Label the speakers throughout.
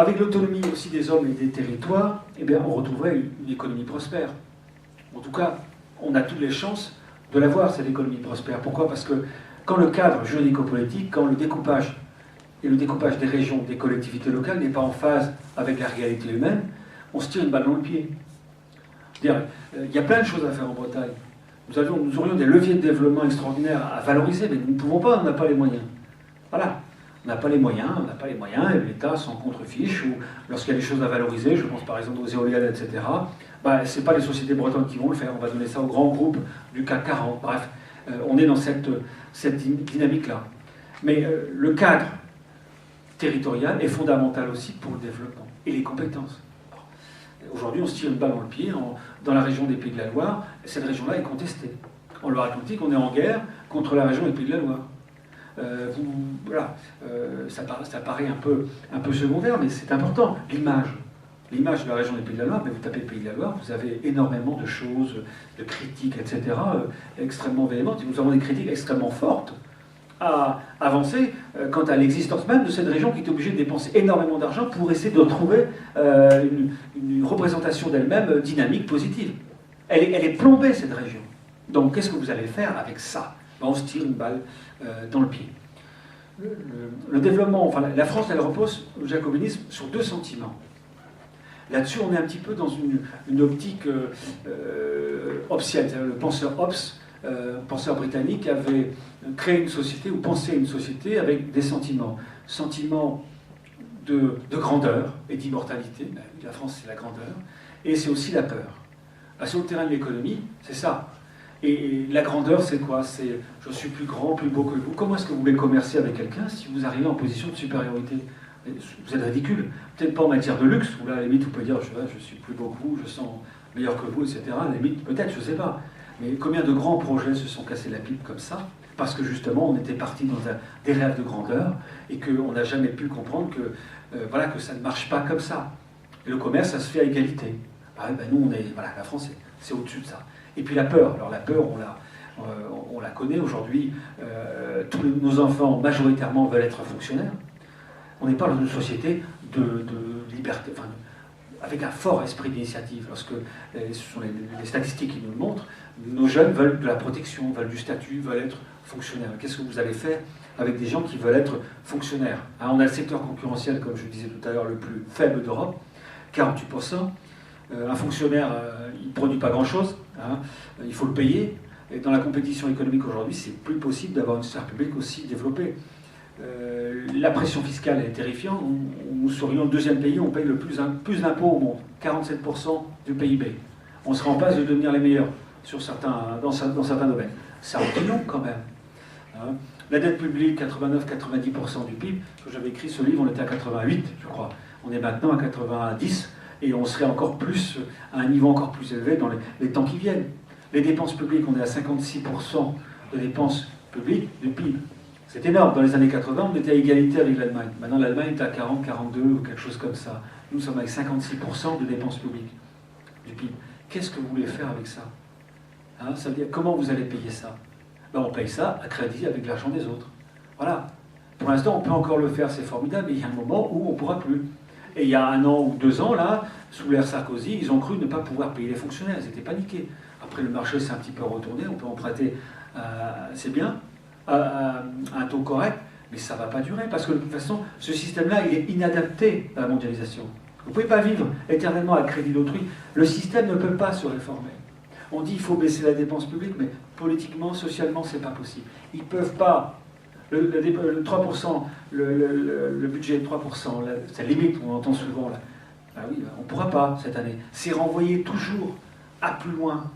Speaker 1: Avec l'autonomie aussi des hommes et des territoires, eh bien, on retrouverait une économie prospère. En tout cas, on a toutes les chances de l'avoir, cette économie prospère. Pourquoi? Parce que quand le cadre juridico-politique, quand le découpage des régions, des collectivités locales n'est pas en phase avec la réalité humaine, on se tire une balle dans le pied. C'est-à-dire, il y a plein de choses à faire en Bretagne. Nous aurions des leviers de développement extraordinaires à valoriser, mais nous ne pouvons pas, on n'a pas les moyens. Voilà. On n'a pas les moyens, et l'État s'en contrefiche, ou lorsqu'il y a des choses à valoriser, je pense par exemple aux éoliennes, etc., ce n'est pas les sociétés bretonnes qui vont le faire, on va donner ça aux grands groupes du CAC 40, bref, on est dans cette dynamique-là. Mais le cadre territorial est fondamental aussi pour le développement, et les compétences. Aujourd'hui, on se tire une balle dans le pied, dans la région des Pays de la Loire, cette région-là est contestée. En Loire-Atlantique, on est en guerre contre la région des Pays de la Loire. Voilà, ça paraît un peu secondaire, mais c'est important. L'image de la région des Pays de la Loire, mais vous tapez Pays de la Loire, vous avez énormément de choses, de critiques, etc., extrêmement véhémentes. Et nous avons des critiques extrêmement fortes à avancer quant à l'existence même de cette région qui est obligée de dépenser énormément d'argent pour essayer de trouver une représentation d'elle-même dynamique, positive. Elle est plombée, cette région. Donc, qu'est-ce que vous allez faire avec ça? On se tire une balle dans le pied. Le développement, enfin la France, elle repose, le jacobinisme, sur deux sentiments. Là-dessus, on est un petit peu dans une optique hobbesienne. Le penseur Hobbes, penseur britannique, avait créé une société, ou pensé une société avec des sentiments. Sentiments de grandeur et d'immortalité. La France, c'est la grandeur. Et c'est aussi la peur. Sur le terrain de l'économie, c'est ça. Et la grandeur, c'est quoi? C'est je suis plus grand, plus beau que vous. Comment est-ce que vous voulez commercer avec quelqu'un si vous arrivez en position de supériorité? Vous êtes ridicule. Peut-être pas en matière de luxe, où là, à la limite, vous pouvez dire je suis plus beau que vous, je sens meilleur que vous, etc. À la limite, peut-être, je ne sais pas. Mais combien de grands projets se sont cassés la pipe comme ça? Parce que justement, on était parti dans des rêves de grandeur et qu'on n'a jamais pu comprendre que ça ne marche pas comme ça. Et le commerce, ça se fait à égalité. Nous, la France, c'est au-dessus de ça. Et puis la peur. Alors la peur, on la connaît aujourd'hui. Tous nos enfants, majoritairement, veulent être fonctionnaires. On n'est pas dans une société de liberté, avec un fort esprit d'initiative. Lorsque ce sont les statistiques qui nous le montrent, nos jeunes veulent de la protection, veulent du statut, veulent être fonctionnaires. Qu'est-ce que vous allez faire avec des gens qui veulent être fonctionnaires? On a le secteur concurrentiel, comme je disais tout à l'heure, le plus faible d'Europe, 48%. Un fonctionnaire, il ne produit pas grand-chose, il faut le payer. Et dans la compétition économique aujourd'hui, c'est plus possible d'avoir une sphère publique aussi développée. La pression fiscale est terrifiante. Nous serions le deuxième pays où on paye le plus d'impôts au monde, 47% du PIB. On serait en passe de devenir les meilleurs dans certains domaines. Ça en dit long quand même. La dette publique, 89-90% du PIB. Quand j'avais écrit ce livre, on était à 88, je crois. On est maintenant à 90. Et on serait encore plus, à un niveau encore plus élevé dans les temps qui viennent. Les dépenses publiques, on est à 56% de dépenses publiques du PIB. C'est énorme. Dans les années 80, on était à égalité avec l'Allemagne. Maintenant, l'Allemagne est à 40, 42 ou quelque chose comme ça. Nous sommes avec 56% de dépenses publiques du PIB. Qu'est-ce que vous voulez faire avec ça? Ça veut dire, comment vous allez payer ça? On paye ça à crédit avec l'argent des autres. Voilà. Pour l'instant, on peut encore le faire, c'est formidable, mais il y a un moment où on ne pourra plus. Et il y a 1 an ou 2 ans, là, sous l'ère Sarkozy, ils ont cru ne pas pouvoir payer les fonctionnaires. Ils étaient paniqués. Après, le marché s'est un petit peu retourné. On peut emprunter, c'est bien, à un taux correct, mais ça ne va pas durer. Parce que de toute façon, ce système-là, il est inadapté à la mondialisation. Vous ne pouvez pas vivre éternellement à crédit d'autrui. Le système ne peut pas se réformer. On dit qu'il faut baisser la dépense publique, mais politiquement, socialement, ce n'est pas possible. Ils ne peuvent pas. Le 3%, le budget de 3%, c'est la limite, on entend souvent là. Oui, on ne pourra pas cette année. C'est renvoyer toujours à plus loin.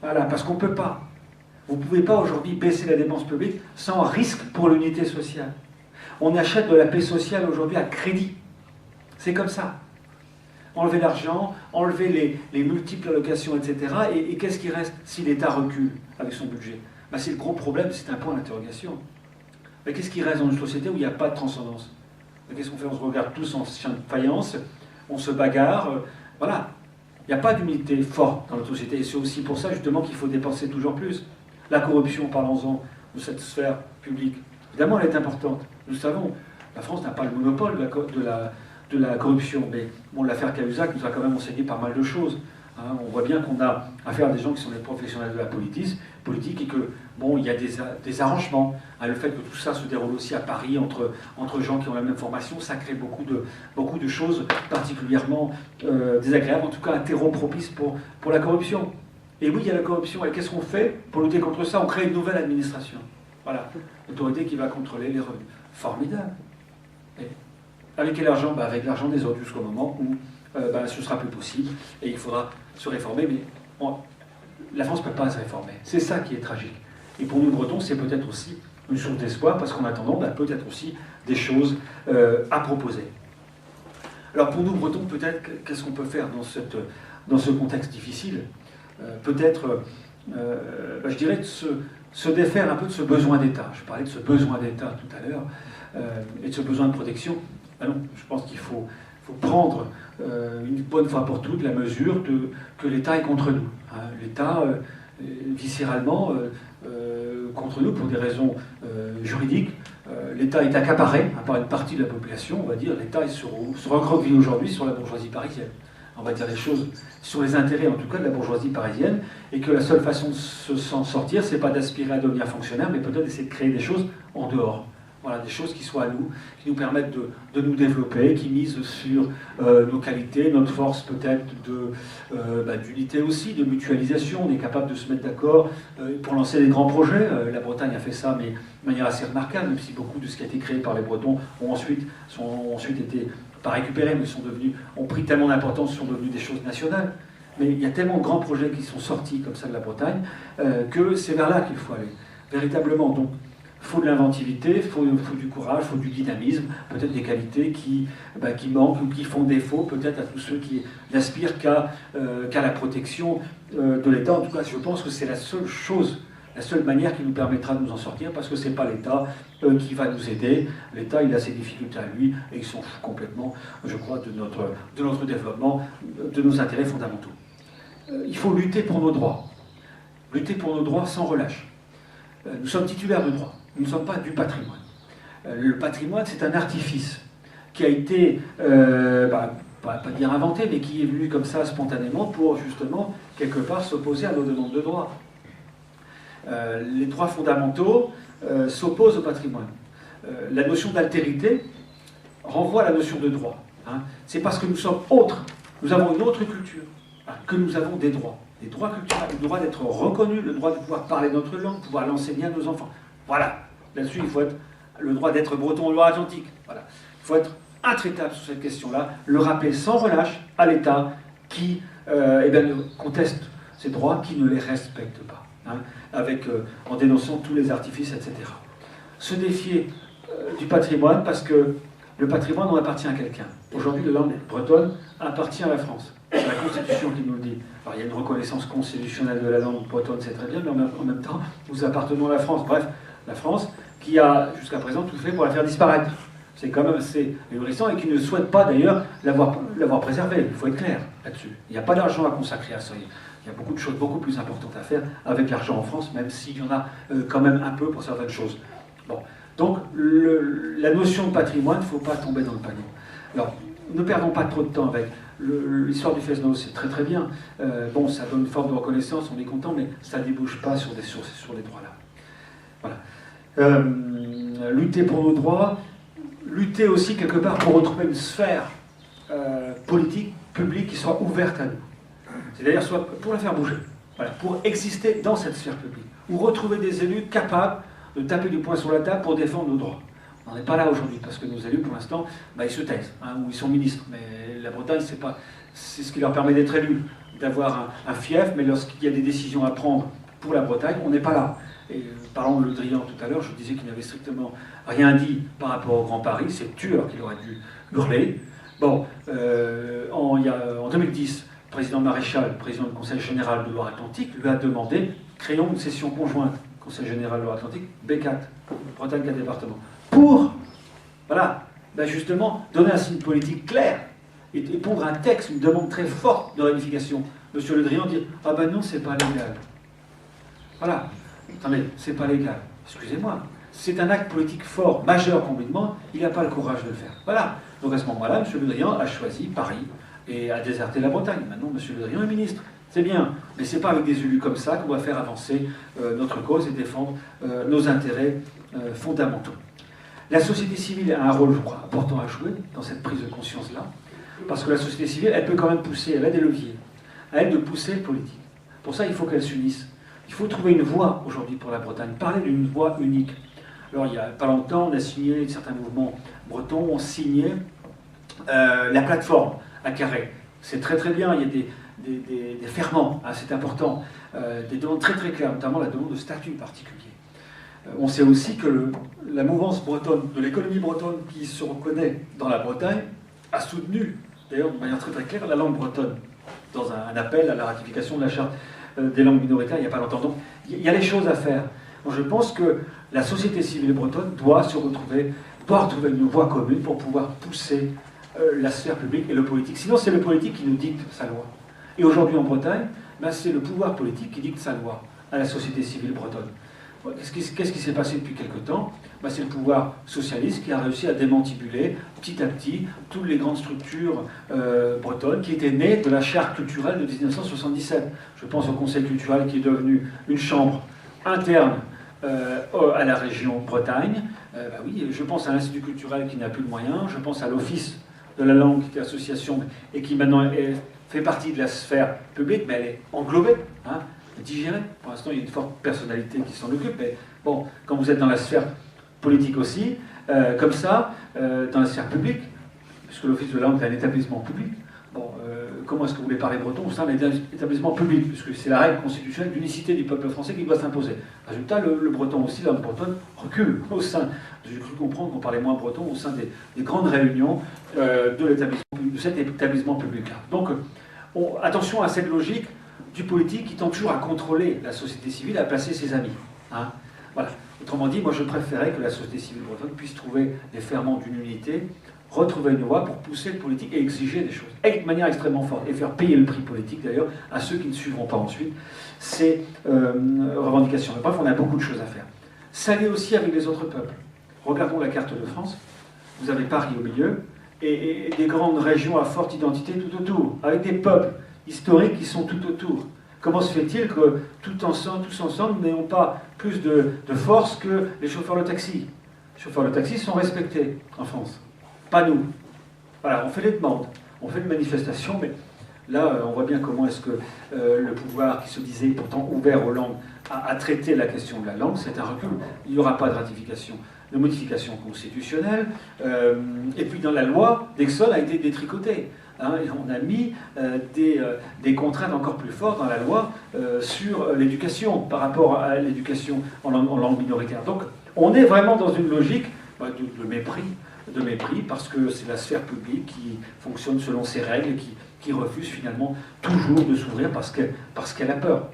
Speaker 1: Voilà, parce qu'on ne peut pas. Vous ne pouvez pas aujourd'hui baisser la dépense publique sans risque pour l'unité sociale. On achète de la paix sociale aujourd'hui à crédit. C'est comme ça. Enlever l'argent, enlever les multiples allocations, etc. Et qu'est-ce qui reste si l'État recule avec son budget? C'est le gros problème, c'est un point d'interrogation. Mais qu'est-ce qui reste dans une société où il n'y a pas de transcendance? Qu'est-ce qu'on fait? On se regarde tous en chien de faïence, on se bagarre, voilà. Il n'y a pas d'unité forte dans notre société, et c'est aussi pour ça justement qu'il faut dépenser toujours plus. La corruption, parlons-en de cette sphère publique. Évidemment, elle est importante. Nous savons, la France n'a pas le monopole de la corruption. Mais bon, l'affaire Cahuzac nous a quand même enseigné pas mal de choses. Hein. On voit bien qu'on a affaire à des gens qui sont des professionnels de la politique et que, bon, il y a des arrangements. Hein. Le fait que tout ça se déroule aussi à Paris entre gens qui ont la même formation, ça crée beaucoup de choses particulièrement désagréables, en tout cas un terreau propice pour la corruption. Et oui, il y a la corruption. Et qu'est-ce qu'on fait pour lutter contre ça? On crée une nouvelle administration. Voilà, l'autorité qui va contrôler les revenus. Formidable. Et avec quel argent? Avec l'argent des autres, jusqu'au moment où ce sera plus possible et il faudra se réformer. Mais la France ne peut pas se réformer. C'est ça qui est tragique. Et pour nous, Bretons, c'est peut-être aussi une source d'espoir, parce qu'en attendant, peut-être aussi des choses à proposer. Alors pour nous, Bretons, peut-être, qu'est-ce qu'on peut faire dans ce contexte difficile? Peut-être, je dirais, de se défaire un peu de ce besoin d'État. Je parlais de ce besoin d'État tout à l'heure, et de ce besoin de protection. Non, je pense qu'il faut prendre une bonne fois pour toutes la mesure que l'État est contre nous. Hein. L'État, viscéralement, contre nous pour des raisons juridiques. L'État est accaparé par une partie de la population, on va dire. L'État se recroqueville aujourd'hui sur la bourgeoisie parisienne. On va dire les choses sur les intérêts, en tout cas, de la bourgeoisie parisienne, et que la seule façon de s'en sortir, c'est pas d'aspirer à devenir fonctionnaire, mais peut-être d'essayer de créer des choses en dehors. Voilà, des choses qui soient à nous, qui nous permettent de nous développer, qui misent sur nos qualités, notre force peut-être d'unité aussi, de mutualisation. On est capable de se mettre d'accord pour lancer des grands projets. La Bretagne a fait ça, mais de manière assez remarquable, même si beaucoup de ce qui a été créé par les Bretons ont ensuite été pas récupérés, mais ont pris tellement d'importance, sont devenus des choses nationales. Mais il y a tellement de grands projets qui sont sortis comme ça de la Bretagne que c'est vers là qu'il faut aller, véritablement. Donc, il faut de l'inventivité, il faut du courage, il faut du dynamisme, peut-être des qualités qui manquent ou qui font défaut peut-être à tous ceux qui n'aspirent qu'à la protection de l'État. En tout cas, je pense que c'est la seule chose, la seule manière qui nous permettra de nous en sortir, parce que ce n'est pas l'État qui va nous aider. L'État, il a ses difficultés à lui, et il s'en fout complètement, je crois, de notre développement, de nos intérêts fondamentaux. Il faut lutter pour nos droits. Lutter pour nos droits sans relâche. Nous sommes titulaires de droits. Nous ne sommes pas du patrimoine. Le patrimoine, c'est un artifice qui a été, pas dire inventé, mais qui est venu comme ça spontanément pour justement, quelque part, s'opposer à nos demandes de droits. Les droits fondamentaux s'opposent au patrimoine. La notion d'altérité renvoie à la notion de droit. Hein. C'est parce que nous sommes autres, nous avons une autre culture, que nous avons des droits. Des droits culturels, le droit d'être reconnu, le droit de pouvoir parler notre langue, pouvoir l'enseigner à nos enfants. Voilà. Là-dessus, il faut être le droit d'être breton en Loire-Atlantique. Voilà. Il faut être intraitable sur cette question-là, le rappeler sans relâche à l'État qui conteste ces droits, qui ne les respecte pas, hein, en dénonçant tous les artifices, etc. Se défier du patrimoine, parce que le patrimoine, on appartient à quelqu'un. Aujourd'hui, la langue bretonne appartient à la France. C'est la Constitution qui nous le dit. Alors, il y a une reconnaissance constitutionnelle de la langue bretonne, c'est très bien, mais en même temps, nous appartenons à la France. Bref, la France qui a jusqu'à présent tout fait pour la faire disparaître. C'est quand même assez ahurissant et qui ne souhaite pas d'ailleurs l'avoir préservée. Il faut être clair là-dessus. Il n'y a pas d'argent à consacrer à ça. Il y a beaucoup de choses beaucoup plus importantes à faire avec l'argent en France, même s'il y en a quand même un peu pour certaines choses. Bon. Donc, la notion de patrimoine, il ne faut pas tomber dans le panneau. Alors, ne perdons pas trop de temps avec l'histoire du Fesneau, c'est très très bien. Ça donne une forme de reconnaissance, on est content, mais ça ne débouche pas sur les droits là. Voilà. Lutter pour nos droits, lutter aussi quelque part pour retrouver une sphère politique, publique qui soit ouverte à nous. C'est-à-dire soit pour la faire bouger, voilà, pour exister dans cette sphère publique, ou retrouver des élus capables de taper du poing sur la table pour défendre nos droits. On n'est pas là aujourd'hui, parce que nos élus, pour l'instant, ils se taisent, ou ils sont ministres. Mais la Bretagne, c'est ce qui leur permet d'être élus, d'avoir un fief, mais lorsqu'il y a des décisions à prendre pour la Bretagne, on n'est pas là. Et parlant de Le Drian tout à l'heure, je disais qu'il n'avait strictement rien dit par rapport au Grand Paris, c'est tueur qu'il aurait dû hurler. Bon, en 2010, le président Maréchal, président du Conseil général de Loire-Atlantique, lui a demandé, créons une session conjointe, Conseil général de Loire-Atlantique, B4, Bretagne 4 départements, pour, justement, donner un signe politique clair et pondre un texte, une demande très forte de réunification. Monsieur Le Drian dit « Ah ben non, c'est pas légal. » Voilà. Attendez, c'est pas légal. Excusez-moi. c'est un acte politique fort, majeur complètement, il n'a pas le courage de le faire. Voilà. Donc à ce moment-là, M. Le Drian a choisi Paris et a déserté la Bretagne. Maintenant, M. Le Drian est ministre. C'est bien, mais ce n'est pas avec des élus comme ça qu'on va faire avancer notre cause et défendre nos intérêts fondamentaux. La société civile a un rôle, je crois, important à jouer dans cette prise de conscience-là, parce que la société civile, elle peut quand même pousser, elle a des leviers, à elle de pousser le politique. Pour ça, il faut qu'elle s'unisse. Il faut trouver une voie aujourd'hui pour la Bretagne, parler d'une voie unique. Alors, il n'y a pas longtemps, on a signé, certains mouvements bretons ont signé la plateforme à Carhaix. C'est très très bien, il y a des ferments, hein, c'est important, des demandes très très claires, notamment la demande de statut particulier. On sait aussi que la mouvance bretonne, de l'économie bretonne qui se reconnaît dans la Bretagne, a soutenu, d'ailleurs de manière très très claire, la langue bretonne, dans un appel à la ratification de la charte des langues minoritaires il n'y a pas longtemps. Donc il y a des choses à faire. Donc, je pense que la société civile bretonne doit retrouver une voie commune pour pouvoir pousser la sphère publique et le politique. Sinon, c'est le politique qui nous dicte sa loi. Et aujourd'hui, en Bretagne, ben, c'est le pouvoir politique qui dicte sa loi à la société civile bretonne. Qu'est-ce qui s'est passé depuis quelque temps? Ben, c'est le pouvoir socialiste qui a réussi à démantibuler petit à petit toutes les grandes structures bretonnes qui étaient nées de la charte culturelle de 1977. Je pense au Conseil culturel qui est devenu une chambre interne à la région Bretagne. Ben oui, je pense à l'Institut culturel qui n'a plus de moyens, je pense à l'Office de la langue qui est association et qui maintenant fait partie de la sphère publique, mais elle est englobée, hein, digérée. Pour l'instant, il y a une forte personnalité qui s'en occupe, mais bon, quand vous êtes dans la sphère politique aussi, comme ça, dans la sphère publique, puisque l'Office de la langue est un établissement public, bon, comment est-ce que vous voulez parler breton au sein d'un établissement public, puisque c'est la règle constitutionnelle d'unicité du peuple français qui doit s'imposer. Résultat, le breton aussi, la langue bretonne, recule au sein. J'ai cru comprendre qu'on parlait moins breton au sein des grandes réunions de cet établissement public-là. Donc, attention à cette logique du politique qui tend toujours à contrôler la société civile, à placer ses amis. Hein. Voilà. Autrement dit, moi je préférais que la société civile bretonne puisse trouver les ferments d'une unité, retrouver une voie pour pousser le politique et exiger des choses, et de manière extrêmement forte, et faire payer le prix politique d'ailleurs à ceux qui ne suivront pas ensuite ces revendications. Mais bref, on a beaucoup de choses à faire. S'allier aussi avec les autres peuples. Regardons la carte de France, vous avez Paris au milieu, et des grandes régions à forte identité tout autour, avec des peuples historiques qui sont tout autour. Comment se fait-il que tous ensemble n'ayons pas plus de force que les chauffeurs de taxi? Les chauffeurs de taxi sont respectés en France, pas nous. Voilà, on fait des demandes, on fait des manifestations, mais là, on voit bien comment est-ce que le pouvoir qui se disait pourtant ouvert aux langues a traité la question de la langue, c'est un recul. Il n'y aura pas de ratification, de modification constitutionnelle, et puis dans la loi, Dexol a été détricoté. Hein, et on a mis des contraintes encore plus fortes dans la loi sur l'éducation, par rapport à l'éducation en langue minoritaire. Donc on est vraiment dans une logique de mépris, parce que c'est la sphère publique qui fonctionne selon ses règles et qui refuse finalement toujours de s'ouvrir parce qu'elle a peur.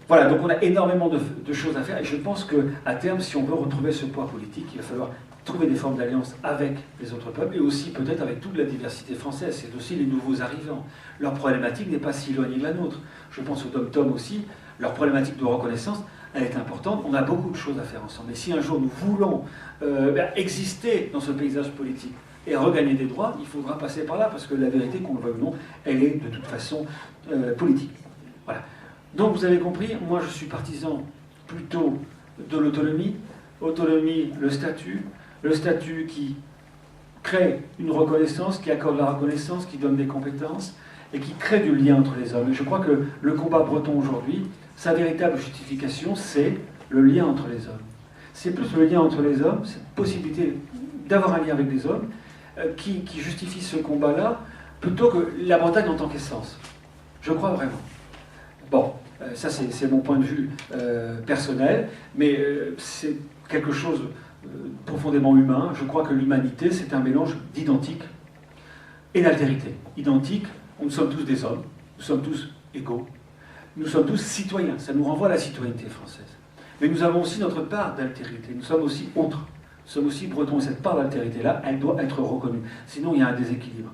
Speaker 1: Voilà, donc on a énormément de choses à faire, et je pense qu'à terme, si on veut retrouver ce poids politique, il va falloir trouver des formes d'alliance avec les autres peuples, et aussi peut-être avec toute la diversité française. C'est aussi les nouveaux arrivants. Leur problématique n'est pas si éloignée de la nôtre. Je pense aux Dom-Tom aussi, leur problématique de reconnaissance, elle est importante. On a beaucoup de choses à faire ensemble. Et si un jour nous voulons exister dans ce paysage politique et regagner des droits, il faudra passer par là, parce que la vérité, qu'on le veuille ou non, elle est de toute façon politique. Voilà. Donc vous avez compris, moi je suis partisan plutôt de l'autonomie. Autonomie, le statut qui crée une reconnaissance, qui accorde la reconnaissance, qui donne des compétences et qui crée du lien entre les hommes. Et je crois que le combat breton aujourd'hui, sa véritable justification, c'est le lien entre les hommes. C'est plus le lien entre les hommes, cette possibilité d'avoir un lien avec les hommes, qui justifie ce combat-là, plutôt que la Bretagne en tant qu'essence. Je crois vraiment. Bon, ça c'est mon point de vue personnel, mais c'est quelque chose profondément humain. Je crois que l'humanité, c'est un mélange d'identique et d'altérité. Identique, nous sommes tous des hommes, nous sommes tous égaux, nous sommes tous citoyens, ça nous renvoie à la citoyenneté française. Mais nous avons aussi notre part d'altérité, nous sommes aussi autres, nous sommes aussi bretons, et cette part d'altérité-là, elle doit être reconnue. Sinon, il y a un déséquilibre.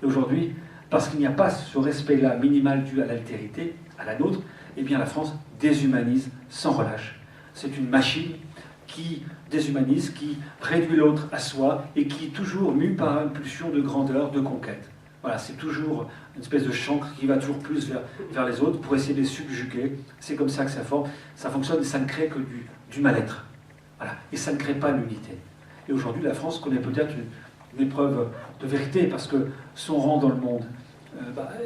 Speaker 1: Et aujourd'hui, parce qu'il n'y a pas ce respect-là minimal dû à l'altérité, à la nôtre, eh bien la France déshumanise sans relâche. C'est une machine qui déshumanise, qui réduit l'autre à soi et qui est toujours mue par une pulsion de grandeur, de conquête. Voilà, c'est toujours une espèce de chancre qui va toujours plus vers les autres pour essayer de les subjuguer. C'est comme ça que ça fonctionne et ça ne crée que du mal-être. Voilà. Et ça ne crée pas l'unité. Et aujourd'hui, la France connaît peut-être une épreuve de vérité parce que son rang dans le monde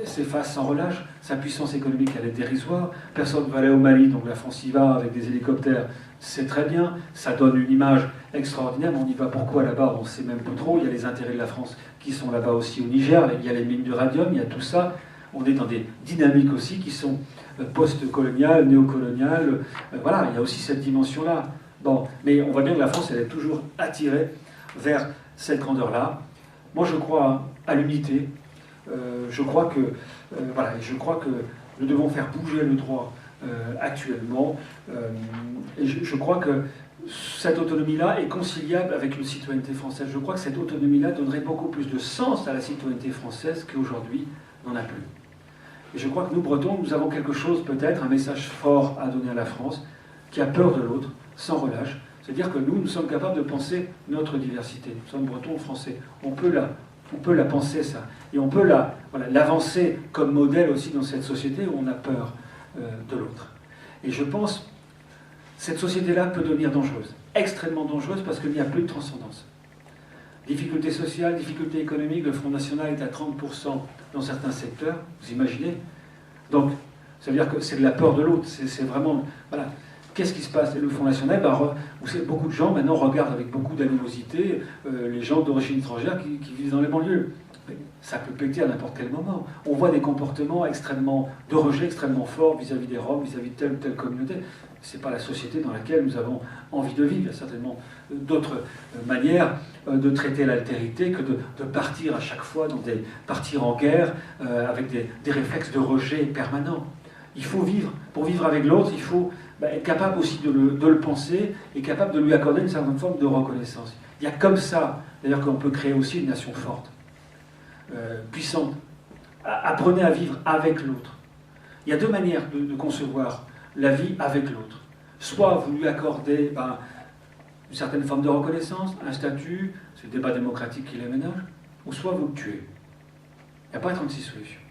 Speaker 1: s'efface sans relâche. Sa puissance économique, elle est dérisoire. Personne ne va aller au Mali, donc la France y va avec des hélicoptères. C'est très bien, ça donne une image extraordinaire, mais on y va pourquoi là-bas, on ne sait même pas trop. Il y a les intérêts de la France qui sont là-bas aussi au Niger, il y a les mines d'uranium, il y a tout ça. On est dans des dynamiques aussi qui sont post-coloniales, néocoloniales. Voilà, il y a aussi cette dimension-là. Bon, mais on voit bien que la France, elle est toujours attirée vers cette grandeur-là. Moi, je crois à l'unité. Je crois que nous devons faire bouger le droit actuellement. Et je crois que cette autonomie-là est conciliable avec une citoyenneté française. Je crois que cette autonomie-là donnerait beaucoup plus de sens à la citoyenneté française qu'aujourd'hui n'en a plus. Et je crois que nous, Bretons, nous avons quelque chose, peut-être, un message fort à donner à la France, qui a peur de l'autre, sans relâche. C'est-à-dire que nous sommes capables de penser notre diversité. Nous sommes Bretons, Français. On peut la penser, ça. Et on peut l'avancer comme modèle aussi dans cette société où on a peur de l'autre. Et je pense cette société-là peut devenir dangereuse, extrêmement dangereuse, parce qu'il n'y a plus de transcendance. Difficultés sociales, difficultés économiques, le Front National est à 30% dans certains secteurs, vous imaginez? Donc, ça veut dire que c'est de la peur de l'autre, c'est vraiment... Voilà. Qu'est-ce qui se passe? Le Front National, beaucoup de gens maintenant regardent avec beaucoup d'animosité les gens d'origine étrangère qui vivent dans les banlieues. Mais ça peut péter à n'importe quel moment. On voit des comportements de rejet extrêmement forts vis-à-vis des Roms, vis-à-vis de telle ou telle communauté. Ce n'est pas la société dans laquelle nous avons envie de vivre. Il y a certainement d'autres manières de traiter l'altérité que de partir à chaque fois, partir en guerre avec des réflexes de rejet permanents. Il faut vivre. Pour vivre avec l'autre, il faut être capable aussi de le penser et capable de lui accorder une certaine forme de reconnaissance. Il y a comme ça, d'ailleurs, qu'on peut créer aussi une nation forte, puissante. Apprenez à vivre avec l'autre. Il y a deux manières de concevoir la vie avec l'autre. Soit vous lui accordez une certaine forme de reconnaissance, un statut, c'est le débat démocratique qui les ménage, ou soit vous le tuez. Il n'y a pas 36 solutions.